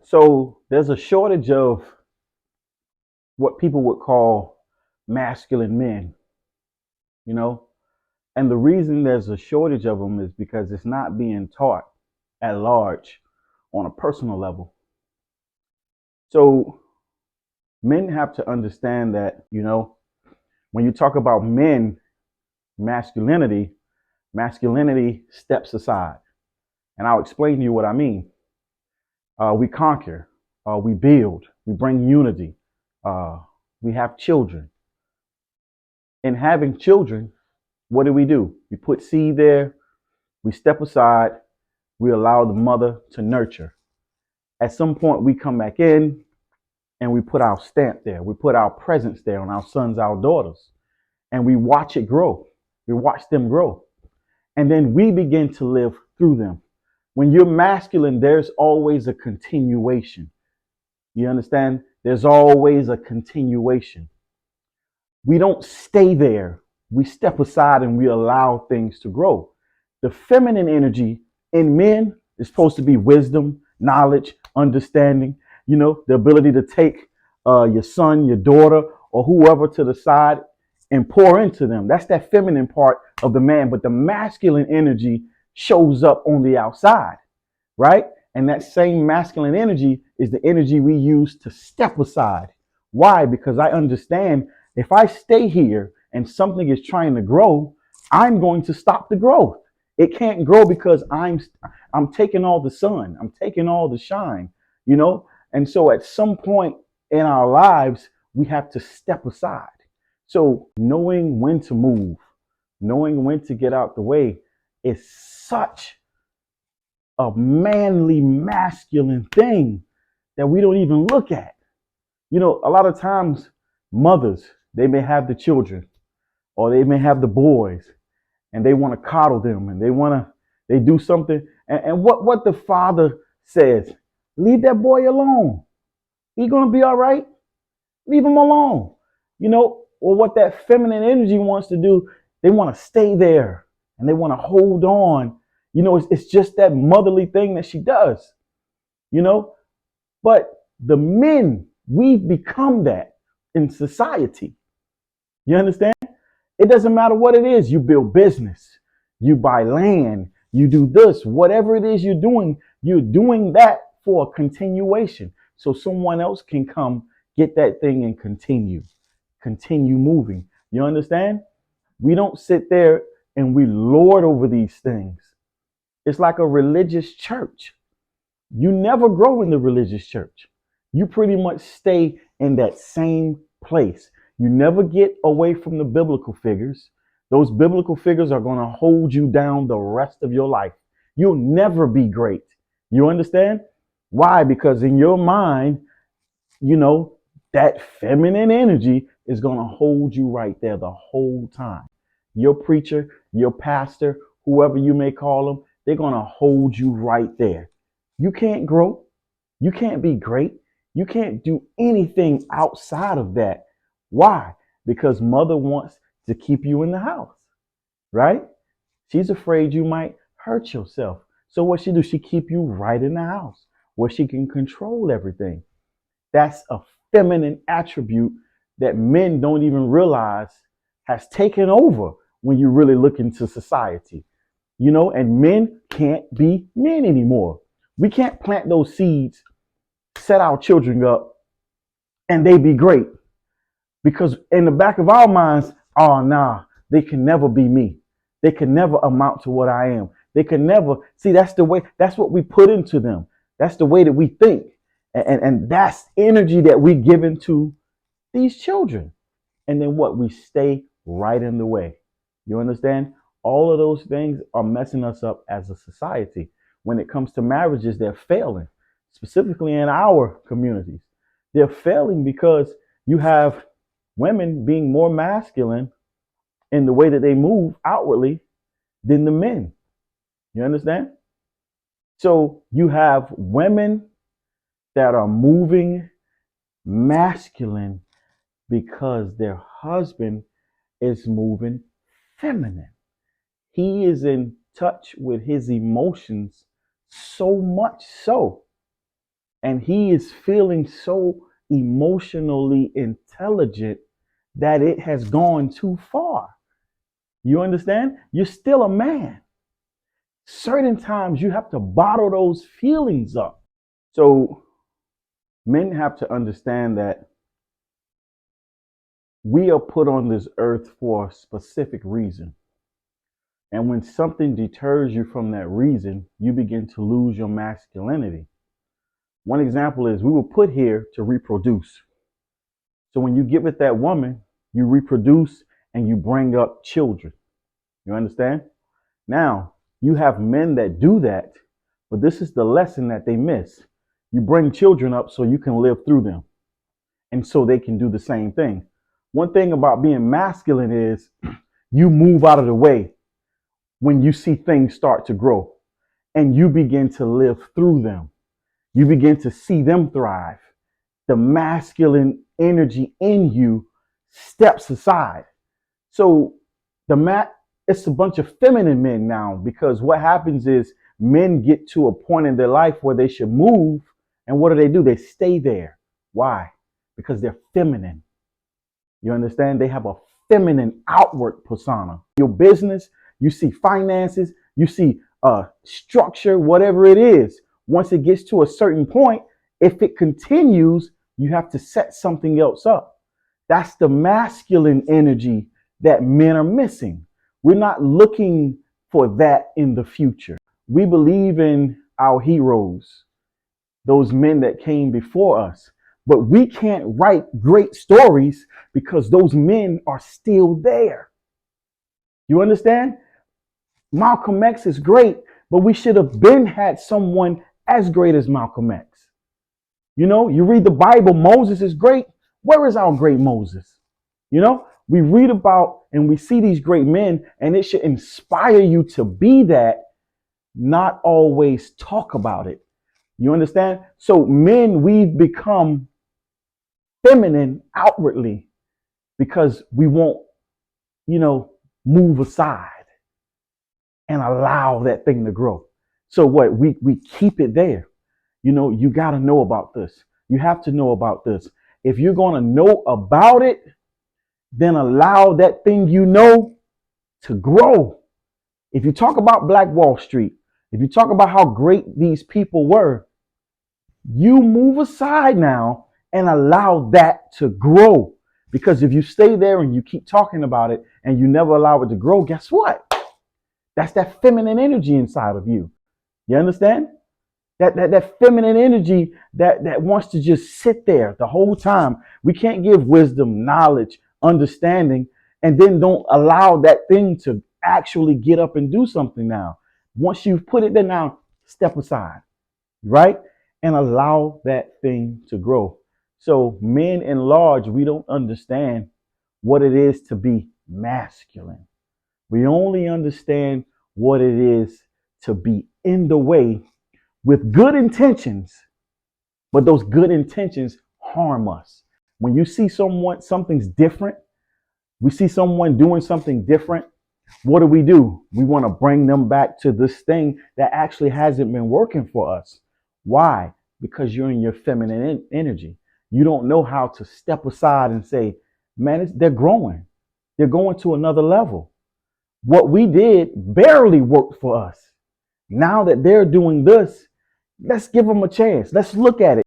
So there's a shortage of what people would call masculine men, you know? And the reason there's a shortage of them is because it's not being taught at large on a personal level. So men have to understand that, when you talk about men, masculinity, masculinity steps aside. And I'll explain to you what I mean. We conquer, we build, we bring unity, uh, we have children. In having children, what do? We put seed there, we step aside, we allow the mother to nurture. At some point, we come back in and we put our stamp there. We put our presence there on our sons, our daughters, and we watch it grow. We watch them grow. And then we begin to live through them. When you're masculine, there's always a continuation. You understand? There's always a continuation. We don't stay there. We step aside and we allow things to grow. The feminine energy in men is supposed to be wisdom, knowledge, understanding, the ability to take your son, your daughter, or whoever to the side and pour into them. That's that feminine part of the man. But the masculine energy shows up on the outside, right? And that same masculine energy is the energy we use to step aside. Why? Because I understand if I stay here and something is trying to grow, I'm going to stop the growth. It can't grow because I'm taking all the sun, I'm taking all the shine, you know? And so at some point in our lives, we have to step aside. So knowing when to move, knowing when to get out the way is such a manly, masculine thing that we don't even look at. A lot of times mothers, they may have the children or they may have the boys and they want to coddle them and they do something. And what the father says, leave that boy alone. He's going to be all right. Leave him alone. Or what that feminine energy wants to do, they want to stay there and they want to hold on. It's just that motherly thing that she does, but the men, we've become that in society. You understand? It doesn't matter what it is. You build business, you buy land, you do this, whatever it is you're doing that for a continuation. So someone else can come get that thing and continue moving. You understand? We don't sit there and we lord over these things. It's like a religious church. You never grow in the religious church. You pretty much stay in that same place. You never get away from the biblical figures. Those biblical figures are going to hold you down the rest of your life. You'll never be great. You understand? Why? Because in your mind, that feminine energy is going to hold you right there the whole time. Your preacher, your pastor, whoever you may call them, they're going to hold you right there. You can't grow. You can't be great. You can't do anything outside of that. Why? Because mother wants to keep you in the house, right? She's afraid you might hurt yourself. So what she do? She keep you right in the house where she can control everything. That's a feminine attribute that men don't even realize has taken over when you really look into society. And men can't be men anymore. We can't plant those seeds, set our children up, and they be great. Because in the back of our minds, oh, nah, they can never be me. They can never amount to what I am. They can never, see, that's the way, that's what we put into them. That's the way that we think. And that's energy that we give into these children. And then what? We stay right in the way. You understand? All of those things are messing us up as a society. When it comes to marriages, they're failing, specifically in our communities. They're failing because you have women being more masculine in the way that they move outwardly than the men. You understand? So you have women that are moving masculine because their husband is moving feminine. He is in touch with his emotions so much so. and he is feeling so emotionally intelligent that it has gone too far. You understand? You're still a man. Certain times you have to bottle those feelings up. So men have to understand that we are put on this earth for a specific reason. And when something deters you from that reason, you begin to lose your masculinity. One example is we were put here to reproduce. So when you get with that woman, you reproduce and you bring up children. You understand? Now, you have men that do that, but this is the lesson that they miss. You bring children up so you can live through them, and so they can do the same thing. One thing about being masculine is you move out of the way when you see things start to grow, and you begin to live through them. You begin to see them thrive. The masculine energy in you steps aside. So it's a bunch of feminine men now, because what happens is men get to a point in their life where they should move, and what do? They stay there. Why? Because they're feminine. You understand? They have a feminine outward persona. Your business, you see finances, you see structure, whatever it is. Once it gets to a certain point, if it continues, you have to set something else up. That's the masculine energy that men are missing. We're not looking for that in the future. We believe in our heroes, those men that came before us, but we can't write great stories because those men are still there. You understand? Malcolm X is great, but we should have had someone as great as Malcolm X. You know, you read the Bible, Moses is great. Where is our great Moses? You know, we read about and we see these great men, and it should inspire you to be that, not always talk about it. You understand? So men, we've become feminine outwardly because we won't, move aside and allow that thing to grow. So what? We keep it there. You got to know about this. You have to know about this. If you're going to know about it, then allow that thing to grow. If you talk about Black Wall Street, if you talk about how great these people were, you move aside now and allow that to grow. Because if you stay there and you keep talking about it and you never allow it to grow, guess what? That's that feminine energy inside of you. You understand? That feminine energy that wants to just sit there the whole time. We can't give wisdom, knowledge, understanding, and then don't allow that thing to actually get up and do something now. Once you've put it there now, step aside, right? And allow that thing to grow. So men in large, we don't understand what it is to be masculine. We only understand what it is to be in the way with good intentions, but those good intentions harm us. When you see something's different, we see someone doing something different, what do? We want to bring them back to this thing that actually hasn't been working for us. Why? Because you're in your feminine energy. You don't know how to step aside and say, man, they're growing. They're going to another level. What we did barely worked for us. Now that they're doing this, let's give them a chance. Let's look at it.